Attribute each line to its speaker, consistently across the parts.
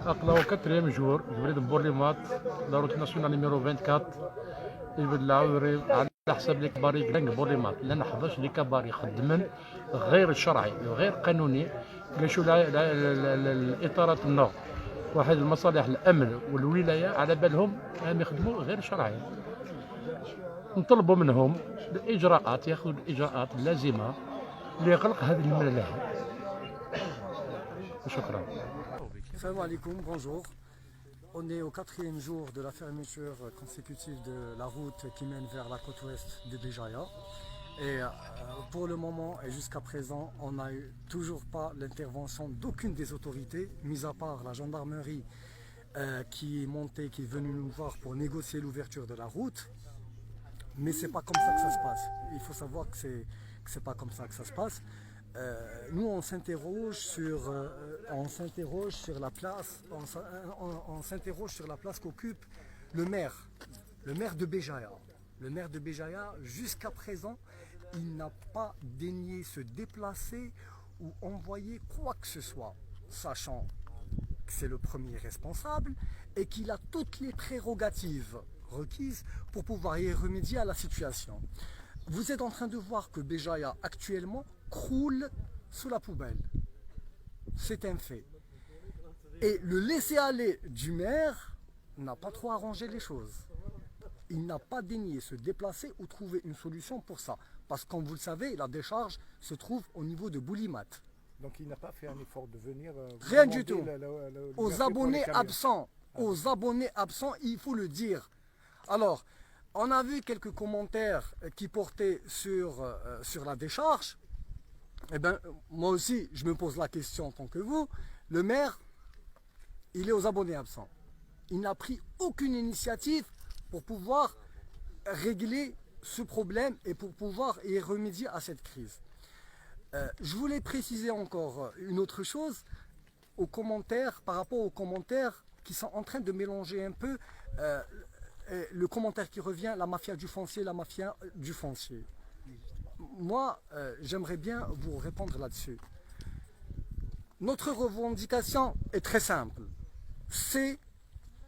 Speaker 1: أقلعوا 4 جور جبريد بورليمات لا روت ناسيونال نيميرو 24 يبدلعوا على حساب لي كباري كلانك بورليمات لان 11 لي كباري خدمن غير شرعي وغير قانوني قاشوا الاطارات النور واحد المصالح الامن والولايه على بالهم راهم يخدموا غير شرعي. نطلبوا منهم الاجراءات ياخذوا الاجراءات اللازمه لغلق هذه الملاهي. شكرا.
Speaker 2: Salam alaikum, bonjour. On est au 4e jour de la fermeture consécutive de la route qui mène vers la côte ouest de Béjaïa. Et pour le moment et jusqu'à présent, on n'a eu toujours pas l'intervention d'aucune des autorités, mis à part la gendarmerie qui est montée, qui est venue nous voir pour négocier l'ouverture de la route. Mais c'est pas comme ça que ça se passe. Il faut savoir que c'est pas comme ça que ça se passe. Nous on s'interroge sur la place qu'occupe le maire de Béjaïa. Le maire de Béjaïa, jusqu'à présent, il n'a pas daigné se déplacer ou envoyer quoi que ce soit, sachant que c'est le premier responsable et qu'il a toutes les prérogatives requises pour pouvoir y remédier à la situation. Vous êtes en train de voir que Béjaïa actuellement croule sous la poubelle. C'est un fait. Et le laisser-aller du maire n'a pas trop arrangé les choses. Il n'a pas daigné se déplacer ou trouver une solution pour ça. Parce que comme vous le savez, la décharge se trouve au niveau de Boulimat.
Speaker 3: Donc il n'a pas fait un effort de venir...
Speaker 2: Rien du tout. Aux abonnés absents, il faut le dire. Alors, on a vu quelques commentaires qui portaient sur la décharge. Eh bien, moi aussi, je me pose la question en tant que vous. Le maire, il est aux abonnés absents. Il n'a pris aucune initiative pour pouvoir régler ce problème et pour pouvoir y remédier à cette crise. Je voulais préciser encore une autre chose par rapport aux commentaires qui sont en train de mélanger un peu le commentaire qui revient, la mafia du foncier. Moi, j'aimerais bien vous répondre là-dessus. Notre revendication est très simple. C'est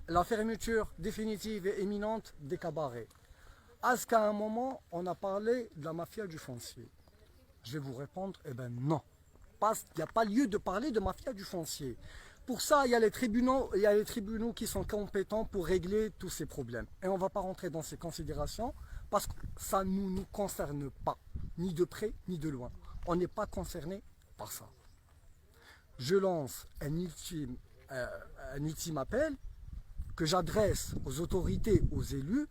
Speaker 2: la fermeture définitive et imminente des cabarets. Est-ce qu'à un moment, on a parlé de la mafia du foncier? Je vais vous répondre, eh bien non. Parce qu'il n'y a pas lieu de parler de mafia du foncier. Pour ça, il y a les tribunaux qui sont compétents pour régler tous ces problèmes. Et on ne va pas rentrer dans ces considérations parce que ça ne nous concerne pas, ni de près ni de loin. On n'est pas concerné par ça. Je lance un ultime appel que j'adresse aux autorités, aux élus,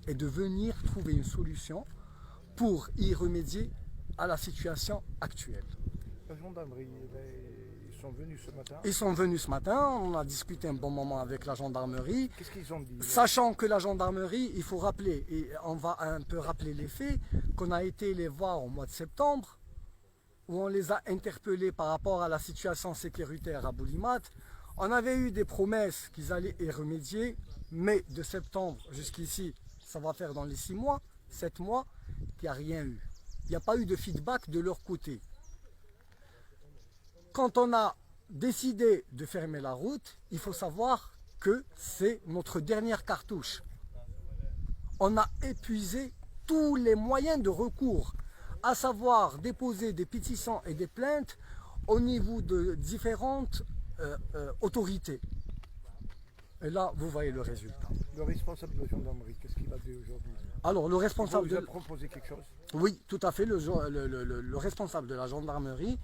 Speaker 2: et de venir trouver une solution pour y remédier à la situation actuelle.
Speaker 3: La gendarmerie, ils sont venus ce matin.
Speaker 2: Ils sont venus ce matin, on a discuté un bon moment avec la gendarmerie.
Speaker 3: Qu'est-ce qu'ils ont dit?
Speaker 2: Sachant que la gendarmerie, il faut rappeler, et on va un peu rappeler les faits, qu'on a été les voir au mois de septembre, où on les a interpellés par rapport à la situation sécuritaire à Boulimat. On avait eu des promesses qu'ils allaient y remédier, mais de septembre jusqu'ici, ça va faire dans les 6 mois, 7 mois, qu'il n'y a rien eu. Il n'y a pas eu de feedback de leur côté. Quand on a décidé de fermer la route, il faut savoir que c'est notre dernière cartouche. On a épuisé tous les moyens de recours, à savoir déposer des pétitions et des plaintes au niveau de différentes autorités. Et là, vous voyez le résultat.
Speaker 3: Le responsable de la gendarmerie, qu'est-ce qu'il a dit aujourd'hui?
Speaker 2: Alors, le responsable
Speaker 3: vous a proposé quelque chose?
Speaker 2: Oui, tout à fait. Le responsable de la gendarmerie,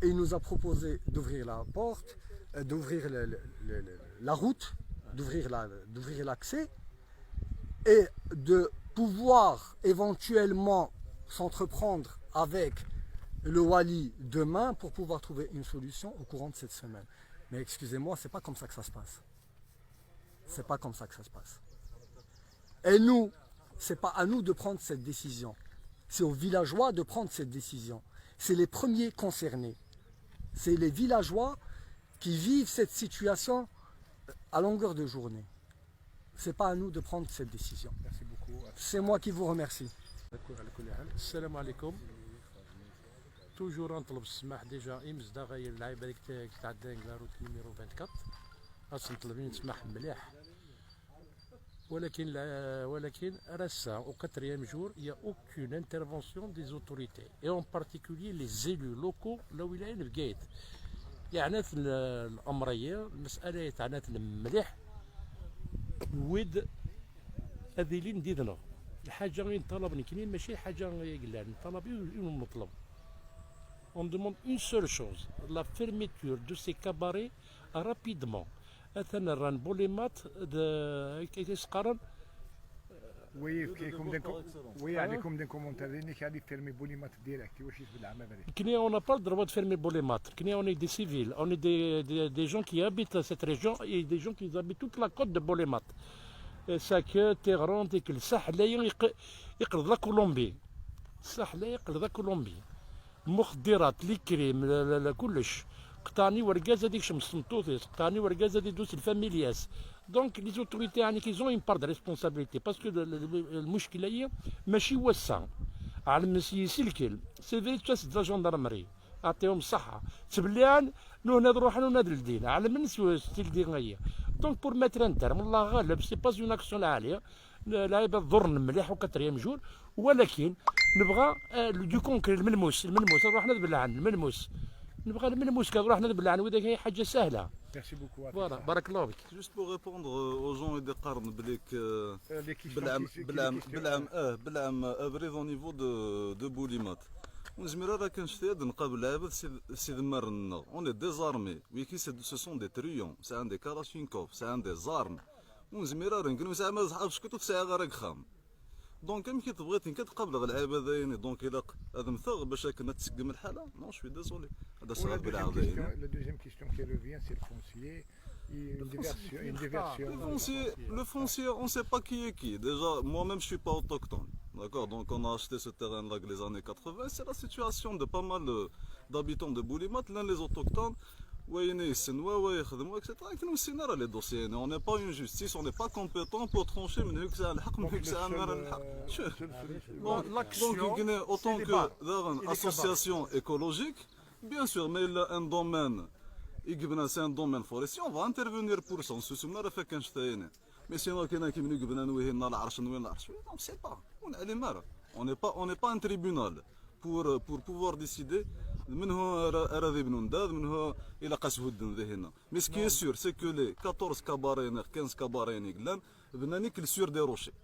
Speaker 2: il nous a proposé d'ouvrir la porte, d'ouvrir la route, d'ouvrir l'accès et de pouvoir éventuellement s'entreprendre avec le Wali demain pour pouvoir trouver une solution au courant de cette semaine. Mais excusez-moi, c'est pas comme ça que ça se passe. C'est pas comme ça que ça se passe. Et nous, c'est pas à nous de prendre cette décision. C'est aux villageois de prendre cette décision. C'est les premiers concernés. C'est les villageois qui vivent cette situation à longueur de journée. C'est pas à nous de prendre cette décision.
Speaker 3: Merci beaucoup.
Speaker 2: C'est moi qui vous remercie.
Speaker 1: على كل حال السلام عليكم. توجور نطلب السماح ديجا امس دا غير اللعيبه اللي تعدى لا روت نيميرو 24 خاص نطلبين نسمح مليح ولكن رسا au quatrième jour il y a aucune intervention des autorités et en particulier les élus locaux لولاية بقايت يعنات الامريه المساله يتعنات مليح ود هذه اللي نديدنا الحاجه غير طلب كاين ماشي حاجه قلال طلب المطلب. On demande une seule chose, la fermeture de ces cabarets rapidement. أثناء الران بوليمات كيسقرن.
Speaker 3: وي عندكم دي كومونتير اللي كان يفيرمي بوليمات ديريكت واش يثبت العام هذا.
Speaker 1: كنيا on n'a pas le droit de fermer Boulémat. Kenya on est des civils, on est des gens qui habitent cette région et des gens qui habitent toute la côte de Boulémat. ساكت تيغرون ديك الساحل يقرض لا كولومبي. الساحل يقرض لا كولومبي. مخدرات لي كريم كلش قطعني ورقازه ديك شمس مطوطيس قطعني ورقازه دي دوس الفاميلياس دونك لي زوتوريتي يعني كيزون اون بار دو ريسبونسابيلتي باسكو المشكله هي ماشي وسع على المسيس الكل سي فيريتاس دو جوندارمري اعطيهم الصحه تبليان نو هنا نروح نو نادر الدين على من ستيل دي غيا دونك بور ماتر ان تيرم الله غالب سي با اون اكسيون عاليه لعيبه ضرن مليح وكاتريام جور ولكن نبغى دو كونكري الملموس نروح نذبل عن الملموس نبغى الملموس كان نروح نذبل عن وذاك هي حاجه سهله.
Speaker 3: Merci beaucoup.
Speaker 1: فوالا بارك الله فيك.
Speaker 4: Juste pour répondre aux gens et des قارن بليك بالعام ابريد au niveau de Boulimat. ونزميرا راه كنشتي نقابل لعابه سي دمرنا اون ديزارمي ويكي ce sont des truands c'est un des Kalachnikov c'est un des armes ونزميرا راه نقولوا ساعه ما صحاب سكوت في ساعه غير خام دونك كي تبغيتي كتقابل اللعابه هذاين دونك الا هذا مثغ باش كنا تسقم الحاله نو شوي ديزولي هذا صعب بالعاده.
Speaker 3: La deuxième question qui revient c'est le foncier. Une diversion.
Speaker 4: Le foncier, on ne sait pas qui est qui. Déjà, moi-même, je ne suis pas autochtone. D'accord. Donc, on a acheté ce terrain-là les années 80. C'est la situation de pas mal d'habitants de Boulimat. L'un les autochtones, etc. Les dossiers. On n'est pas une justice, on n'est pas compétent pour trancher. Donc, autant que association écologique, bien sûr, mais il a un domaine. C'est un domaine forestier, on va intervenir pour ça. On se souvient de faire quelque chose. Mais sinon, on ne sait pas. On n'est pas un tribunal pour pouvoir décider. Mais ce qui est sûr, c'est que les 14 cabarets, 15 cabarets, viennent que sur des rochers.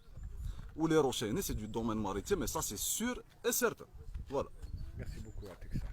Speaker 4: Ou les rochers, c'est du domaine maritime, mais ça c'est sûr et certain. Voilà.
Speaker 3: Merci beaucoup à Texas.